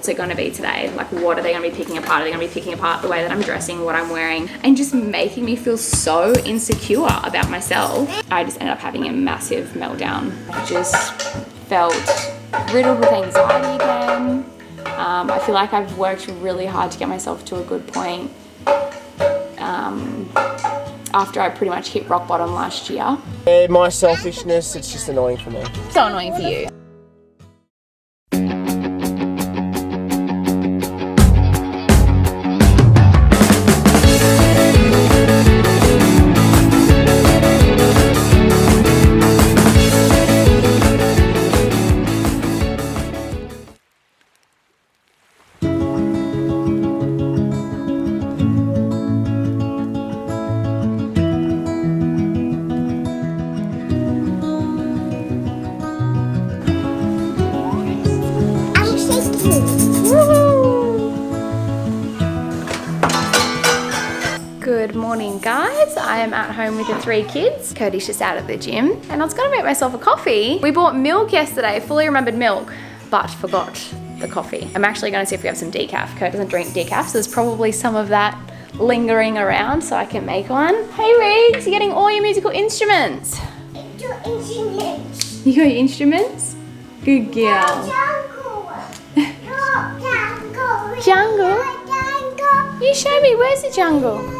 What's it going to be today? Like, what are they going to be picking apart? Are they going to be picking apart the way that I'm dressing, what I'm wearing, and just making me feel so insecure about myself? I just ended up having a massive meltdown. I just felt riddled with anxiety again. I feel like I've worked really hard to get myself to a good point after I pretty much hit rock bottom last year. Yeah, my selfishness, it's just annoying for me. So annoying for you. Good morning, guys. I am at home with the 3 kids. Cody's just out at the gym and I was gonna make myself a coffee. We bought milk yesterday, fully remembered milk, but forgot the coffee. I'm actually gonna see if we have some decaf. Cody doesn't drink decaf, so there's probably some of that lingering around so I can make one. Hey Riggs, you're getting all your musical instruments. Your instruments. You got your instruments? Good girl. Jungle. Jungle? Jungle. You show me, where's the jungle?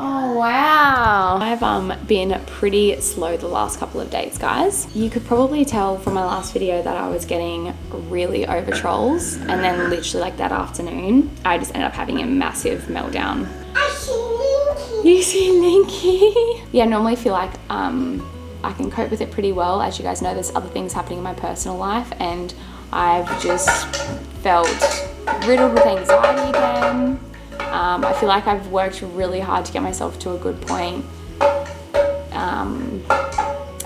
Oh wow. I've been pretty slow the last couple of days, guys. You could probably tell from my last video that I was getting really over trolls, and then literally like that afternoon I just ended up having a massive meltdown. I see Linky. You see Linky? Yeah, I normally feel like I can cope with it pretty well. As you guys know, there's other things happening in my personal life and I've just felt riddled with anxiety again. I feel like I've worked really hard to get myself to a good point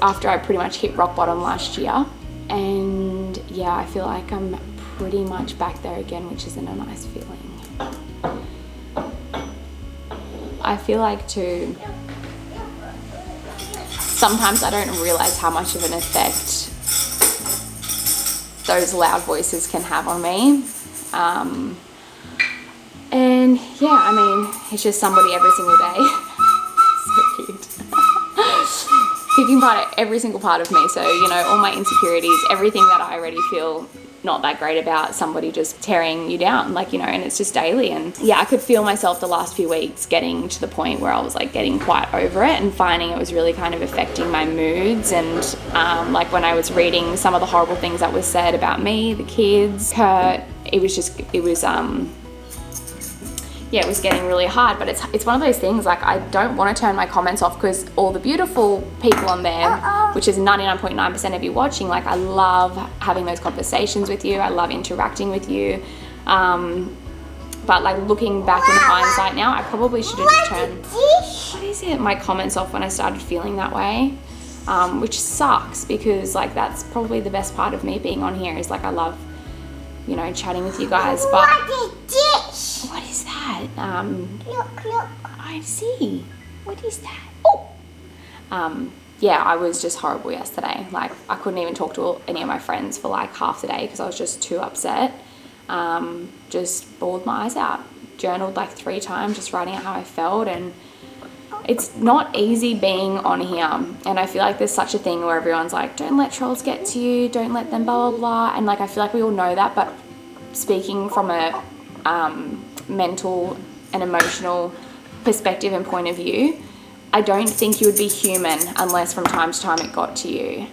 after I pretty much hit rock bottom last year. And yeah, I feel like I'm pretty much back there again, which isn't a nice feeling. I feel like too, sometimes I don't realize how much of an effect those loud voices can have on me. And yeah, I mean, it's just somebody every single day. So cute. Picking apart every single part of me. So, you know, all my insecurities, everything that I already feel not that great about, somebody just tearing you down, like, you know, and it's just daily. And yeah, I could feel myself the last few weeks getting to the point where I was like getting quite over it and finding it was really kind of affecting my moods. And like when I was reading some of the horrible things that was said about me, the kids, Kurt, it was yeah, it was getting really hard. But it's one of those things, like, I don't want to turn my comments off because all the beautiful people on there, which is 99.9% of you watching, like, I love having those conversations with you. I love interacting with you. But like looking back in hindsight now, I probably should have just turned, what is it, my comments off when I started feeling that way, which sucks because like that's probably the best part of me being on here is like I love, you know, chatting with you guys. But What is this? what is that? Look. I see. What is that? Oh! Yeah, I was just horrible yesterday. Like, I couldn't even talk to any of my friends for like half the day because I was just too upset. Just bawled my eyes out. Journaled like 3 times, just writing out how I felt. And it's not easy being on here. And I feel like there's such a thing where everyone's like, don't let trolls get to you, don't let them blah, blah, blah. And like, I feel like we all know that, but speaking from a mental and emotional perspective and point of view, I don't think you would be human unless from time to time it got to you.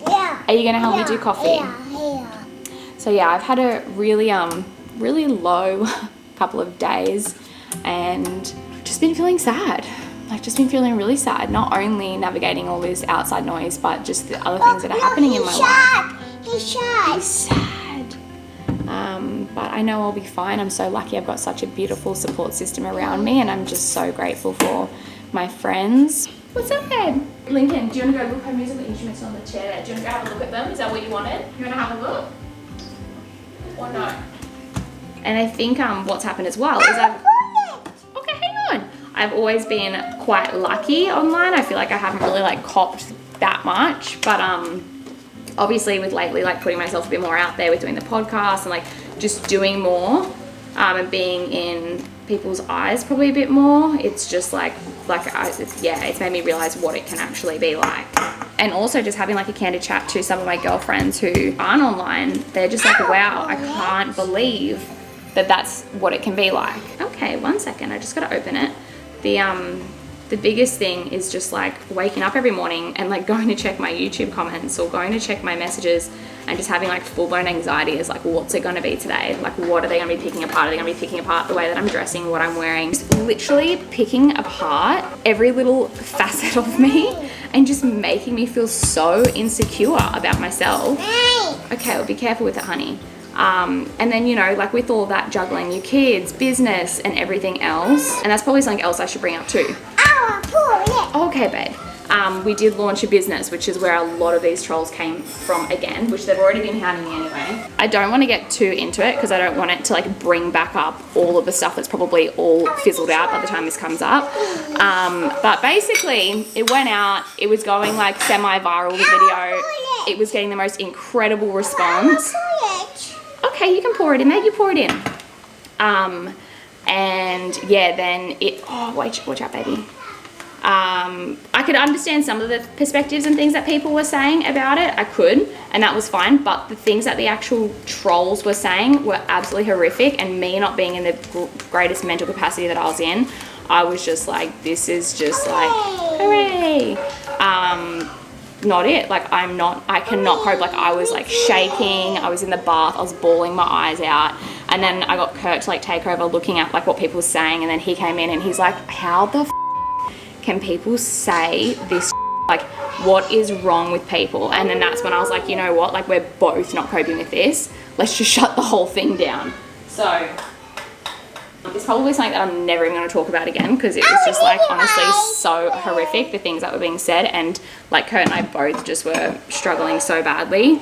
Yeah. Are you gonna help me do coffee? Yeah. So yeah, I've had a really really low couple of days and just been feeling sad. Like, just been feeling really sad, not only navigating all this outside noise, but just the other things that are happening in my life. He's sad. But I know I'll be fine. I'm so lucky I've got such a beautiful support system around me, and I'm just so grateful for my friends. What's up, babe? Lincoln, do you want to go look at musical instruments on the chair there? Do you want to go have a look at them? Is that what you wanted? You want to have a look? Or no? And I think what's happened as well is okay, hang on. I've always been quite lucky online. I feel like I haven't really like copped that much, but obviously with lately like putting myself a bit more out there with doing the podcast and like just doing more and being in people's eyes probably a bit more, it's just it's made me realize what it can actually be like. And also just having like a candid chat to some of my girlfriends who aren't online, they're just like, wow, I can't believe that that's what it can be like. Okay, 1 second, I just gotta open it. The biggest thing is just like waking up every morning and like going to check my YouTube comments or going to check my messages and just having like full-blown anxiety is like, what's it going to be today? Like, what are they going to be picking apart? Are they going to be picking apart the way that I'm dressing, what I'm wearing? Just literally picking apart every little facet of me and just making me feel so insecure about myself. Okay, well, be careful with it, honey. And then, you know, like with all that juggling your kids, business and everything else, and that's probably something else I should bring up too. Okay, babe. We did launch a business, which is where a lot of these trolls came from again, which they've already been hounding me anyway. I don't want to get too into it because I don't want it to like bring back up all of the stuff that's probably all fizzled out by the time this comes up. But basically it went out, it was going like semi-viral, the video. It was getting the most incredible response. Okay, you can pour it in there, you pour it in. And yeah, then it, oh, watch out, baby. I could understand some of the perspectives and things that people were saying about it. I could, and that was fine. But the things that the actual trolls were saying were absolutely horrific. And me not being in the greatest mental capacity that I was in, I was just like, this is just like, hooray. Not it. Like, I cannot cope. Like, I was like shaking. I was in the bath. I was bawling my eyes out. And then I got Kurt to like take over looking at like what people were saying. And then he came in and he's like, how the can people say this? Like, what is wrong with people? And then that's when I was like, you know what? Like, we're both not coping with this. Let's just shut the whole thing down. So it's probably something that I'm never even going to talk about again because it was just like honestly so horrific, the things that were being said, and like Kurt and I both just were struggling so badly.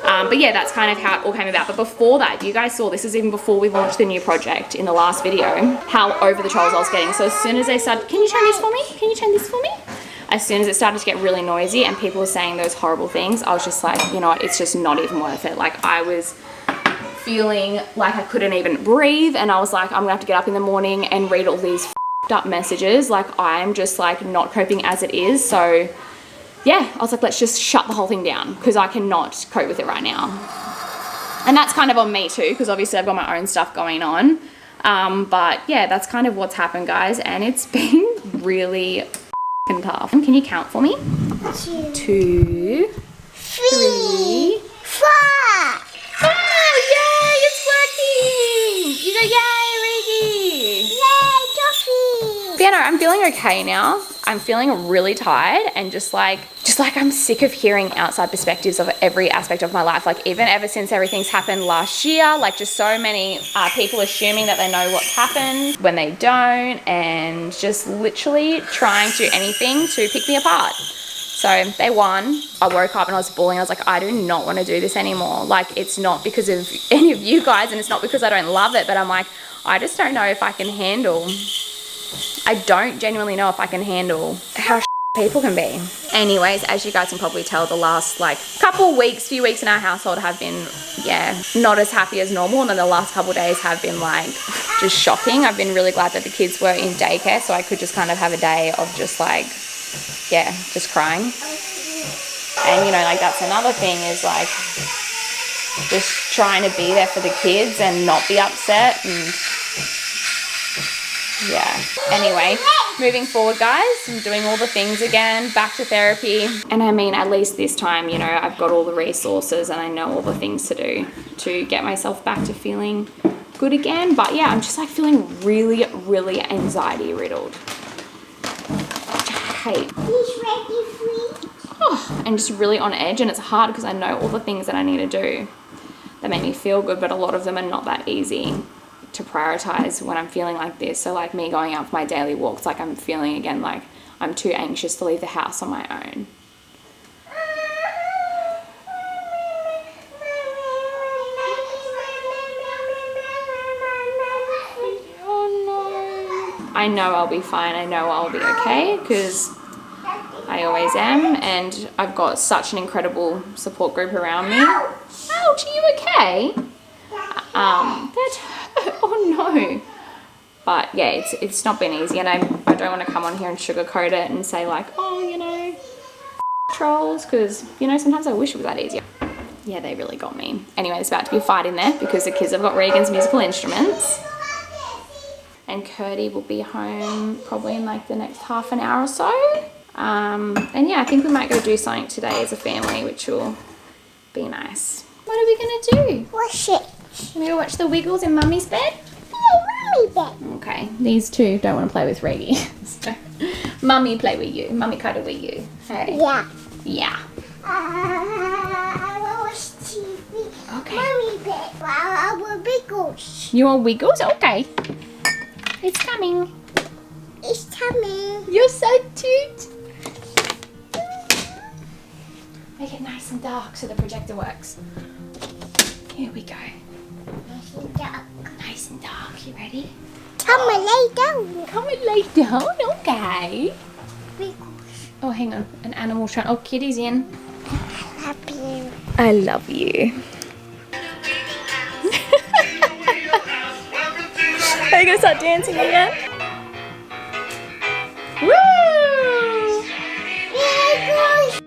But yeah, that's kind of how it all came about. But before that, you guys saw, this is even before we launched the new project in the last video, how over the trolls I was getting. So as soon as they started, can you turn this for me? Can you turn this for me? As soon as it started to get really noisy and people were saying those horrible things, I was just like, you know what, it's just not even worth it. Like, I was feeling like I couldn't even breathe, and I was like, I'm gonna have to get up in the morning and read all these up messages. Like, I'm just like not coping as it is. So yeah, I was like, let's just shut the whole thing down because I cannot cope with it right now. And that's kind of on me too, because obviously I've got my own stuff going on. But yeah, that's kind of what's happened, guys. And it's been really tough. Can you count for me? 2, 3, 4. Oh, yay, it's working. You go, yay, Rigi. Yay, Joffy. But yeah, no, I'm feeling okay now. I'm feeling really tired and just like I'm sick of hearing outside perspectives of every aspect of my life. Like, even ever since everything's happened last year, like just so many people assuming that they know what's happened when they don't, and just literally trying to do anything to pick me apart. So day one, I woke up and I was bawling. I was like, I do not want to do this anymore. Like, it's not because of any of you guys and it's not because I don't love it, but I'm like, I just don't know if I can handle, I don't genuinely know if I can handle how people can be. Anyways, as you guys can probably tell, the last like few weeks in our household have been, yeah, not as happy as normal. And then the last couple of days have been like just shocking. I've been really glad that the kids were in daycare so I could just kind of have a day of just like, yeah, just crying. And you know, like that's another thing is like just trying to be there for the kids and not be upset. And yeah, anyway, moving forward, guys, I'm doing all the things again, back to therapy. And I mean, at least this time, you know, I've got all the resources and I know all the things to do to get myself back to feeling good again. But yeah, I'm just like feeling really, really anxiety riddled. He's ready, sweet. Oh, and just really on edge, and it's hard because I know all the things that I need to do that make me feel good, but a lot of them are not that easy to prioritize when I'm feeling like this. So like me going out for my daily walks, like I'm feeling again like I'm too anxious to leave the house on my own. I know I'll be fine. I know I'll be okay because I always am, and I've got such an incredible support group around me. Ouch, are you okay? That hurt. Oh no. But yeah, it's not been easy, and I don't want to come on here and sugarcoat it and say like, oh, you know, trolls, because, you know, sometimes I wish it was that easier. Yeah, they really got me. Anyway, there's about to be a fight in there because the kids have got Regan's musical instruments. And Curdy will be home probably in like the next half an hour or so. And yeah, I think we might go do something today as a family, which will be nice. What are we gonna do? Wash it. Gonna go watch the Wiggles in Mummy's bed? Oh, Mummy bed. Okay, these two don't want to play with Reggie. So, Mummy play with you. Mummy cuddle with you. Hey. Yeah. Yeah. I will watch TV. Okay. Mummy bed. I will Wiggles. You want Wiggles? Okay. It's coming. It's coming. You're so cute. Make it nice and dark so the projector works. Here we go. Nice and dark. Nice and dark. You ready? Come and lay down. Come and lay down. Okay. Wiggles. Oh, hang on. An animal's trying. Oh, Kitty's in. Happy. I love you. Are you gonna start dancing again? Woo! Wiggles.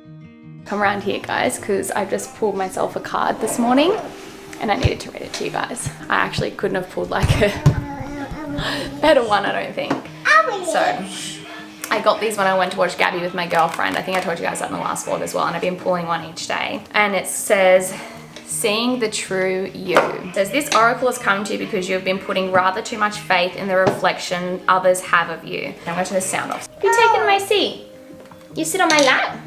Come around here, guys, because I just pulled myself a card this morning and I needed to read it to you guys. I actually couldn't have pulled like a better one, I don't think. So I got these when I went to watch Gabby with my girlfriend. I think I told you guys that in the last vlog as well, and I've been pulling one each day. And it says, seeing the true you. It says, this oracle has come to you because you have been putting rather too much faith in the reflection others have of you. I'm going to turn the sound off. You're taking my seat. You sit on my lap.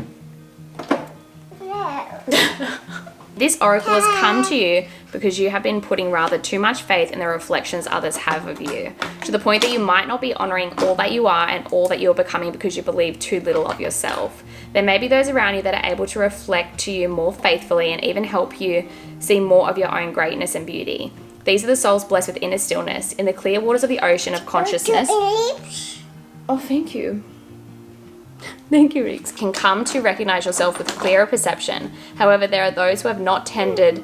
This oracle has come to you because you have been putting rather too much faith in the reflections others have of you, to the point that you might not be honoring all that you are and all that you're becoming because you believe too little of yourself. There may be those around you that are able to reflect to you more faithfully and even help you see more of your own greatness and beauty. These are the souls blessed with inner stillness in the clear waters of the ocean of consciousness. Oh, thank you. Thank you, Riggs. Can come to recognize yourself with clearer perception. However, there are those who have not tended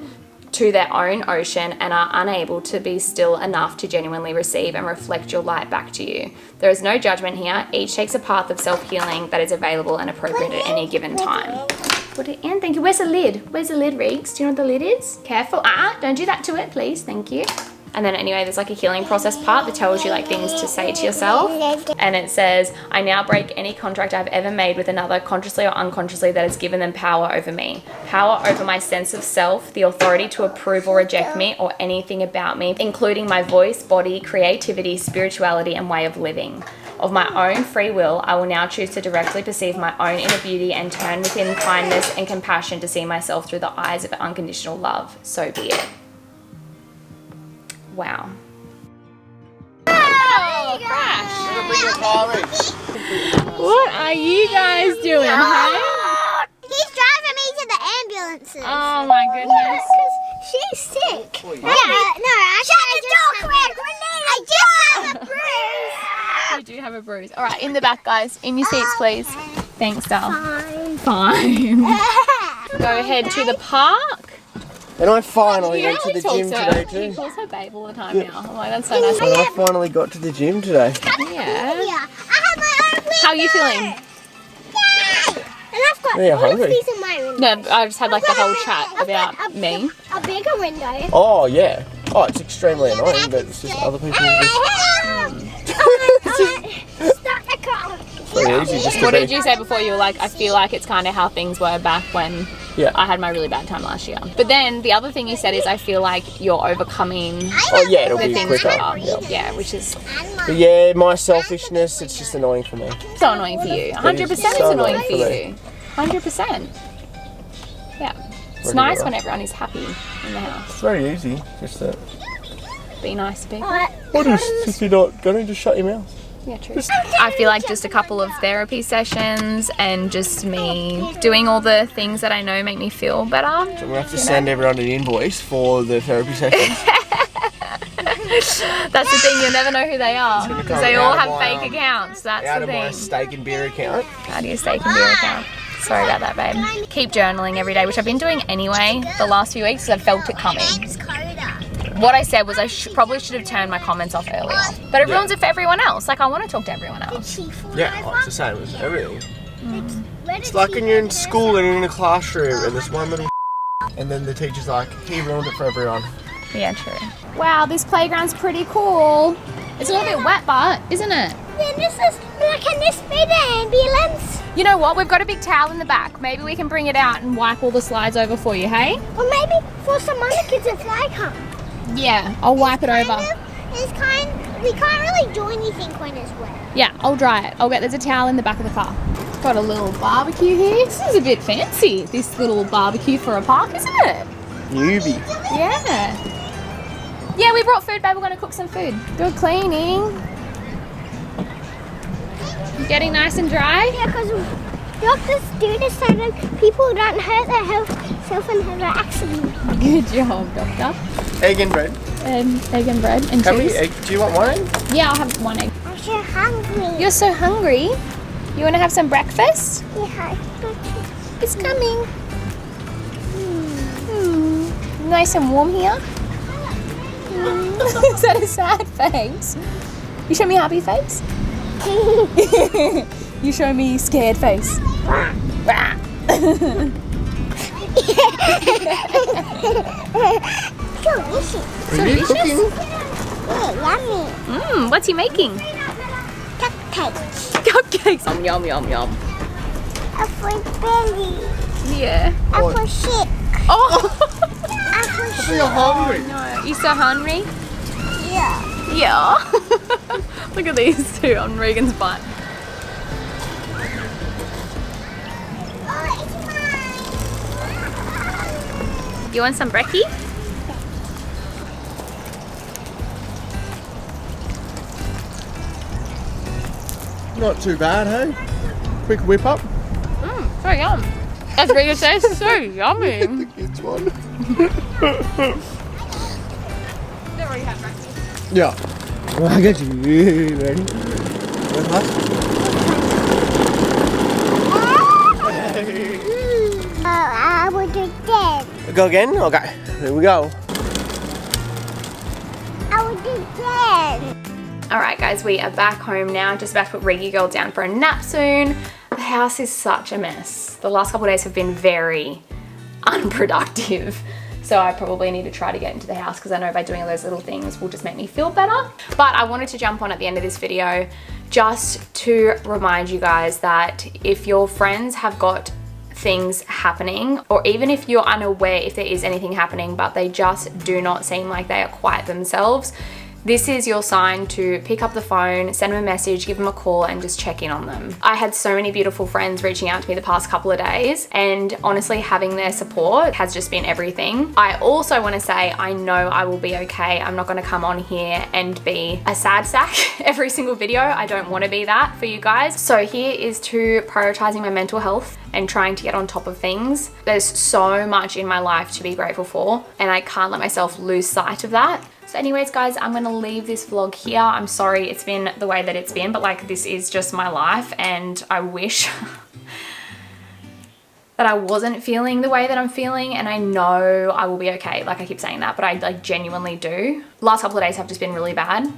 to their own ocean and are unable to be still enough to genuinely receive and reflect your light back to you. There is no judgment here. Each takes a path of self-healing that is available and appropriate at any given time. Put it in. Thank you. Where's the lid? Where's the lid, Riggs? Do you know what the lid is? Careful. Don't do that to it, please. Thank you. And then anyway, there's like a healing process part that tells you like things to say to yourself. And it says, I now break any contract I've ever made with another, consciously or unconsciously, that has given them power over me. Power over my sense of self, the authority to approve or reject me or anything about me, including my voice, body, creativity, spirituality, and way of living. Of my own free will, I will now choose to directly perceive my own inner beauty and turn within kindness and compassion to see myself through the eyes of unconditional love. So be it. Wow. Oh, crash. What are you guys doing, huh? He's driving me to the ambulances. Oh my goodness. She's sick. No, shut the door quick. I just have a bruise. You do have a bruise. All right, in the back, guys. In your seats, please. Thanks, Dal. Fine. Go ahead to the park. And I finally went to the gym today too. He calls her babe all the time now. I'm like, that's so nice. And I finally got to the gym today. Yeah. I have my own window. How are you feeling? Yay! And I've got Yeah, all of hungry. these in my window. No, I just had like the whole chat about me. A bigger window. Oh yeah. Oh, it's extremely annoying, but it's just other people. Start the car. Pretty easy just to What be. did you say before? You were like, I feel like it's kind of how things were back when Yeah. I had my really bad time last year. But then the other thing you said is I feel like you're overcoming Oh yeah, it'll the be things quicker. that are. Yeah. Yeah, which is But yeah, my selfishness, it's just annoying for me. so annoying for you. 100% it's so annoying annoying for for you. 100%. Yeah. It's Really nice rough. when everyone is happy in the house. It's very easy. Just that. Be nice to people. What is if you're not going to shut your mouth? Yeah, true. I feel like just a couple of therapy sessions and just me doing all the things that I know make me feel better. So we'll have to send everyone an invoice for the therapy sessions. That's the thing, you'll never know who they are because they all have fake accounts. That's Out the of my thing. steak and beer account. How do you steak and beer account? Sorry about that, babe. Keep journaling every day, which I've been doing anyway the last few weeks because I felt it coming. What I said was I probably should have turned my comments off earlier. But it ruins it for everyone else. Like, I want to talk to everyone else. Yeah, oh, it's the same as everything. It's like when you're in school and you're in a classroom and there's one little and then the teacher's like, he ruined it for everyone. Yeah, true. Wow, this playground's pretty cool. It's a little bit wet, but isn't it? Yeah, this is like an speed ambulance. You know what? We've got a big towel in the back. Maybe we can bring it out and wipe all the slides over for you, hey? Or maybe for some other kids to fly come. Yeah, I'll wipe it over. We can't really do anything when it's wet. Yeah, I'll dry it. There's a towel in the back of the car. Got a little barbecue here. This is a bit fancy, this little barbecue for a park, isn't it? Newbie. Yeah. Yeah, we brought food, babe. We're going to cook some food. Good cleaning. You getting nice and dry? Yeah, because doctors do this so that people don't hurt themselves and have an accident. Good job, doctor. Egg and bread. Egg and bread and How cheese. many egg? Do you want one egg? Yeah, I'll have one egg. I'm so hungry. You're so hungry. You want to have some breakfast? Yeah, It's coming. Nice and warm here. Is that a sad face? You show me happy face? You show me scared face. delicious. Are you cooking? Yeah, yummy. What's he making? Cupcakes. Cupcakes. Yum, yum, yum. Apple belly. Yeah. Apple shit. Oh! Apple You're hungry. No. You so hungry? Yeah. Yeah. Look at these two on Regan's butt. You want some brekkie? Not too bad, hey? Quick whip up. So yum. That's what you say. So yummy. The kids one. They already had brekkie. Yeah. Well, I got you. Ready? I will do that. Go again? Okay. Here we go. I will do that. Alright guys, we are back home now. Just about to put Reggie girl down for a nap soon. The house is such a mess. The last couple of days have been very unproductive. So I probably need to try to get into the house because I know by doing all those little things will just make me feel better. But I wanted to jump on at the end of this video just to remind you guys that if your friends have got things happening, or even if you're unaware if there is anything happening but they just do not seem like they are quite themselves, this is your sign to pick up the phone, send them a message, give them a call and just check in on them. I had so many beautiful friends reaching out to me the past couple of days and honestly having their support has just been everything. I also want to say I know I will be okay. I'm not going to come on here and be a sad sack every single video. I don't want to be that for you guys. So here is to prioritizing my mental health and trying to get on top of things. There's so much in my life to be grateful for and I can't let myself lose sight of that. So anyways guys, I'm gonna leave this vlog here. I'm sorry it's been the way that it's been, but like this is just my life and I wish that I wasn't feeling the way that I'm feeling, and I know I will be okay. Like I keep saying that, but I like genuinely do. Last couple of days have just been really bad,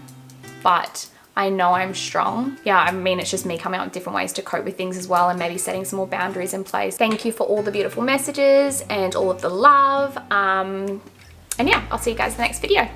but I know I'm strong. Yeah, I mean, it's just me coming up with different ways to cope with things as well and maybe setting some more boundaries in place. Thank you for all the beautiful messages and all of the love. And yeah, I'll see you guys in the next video.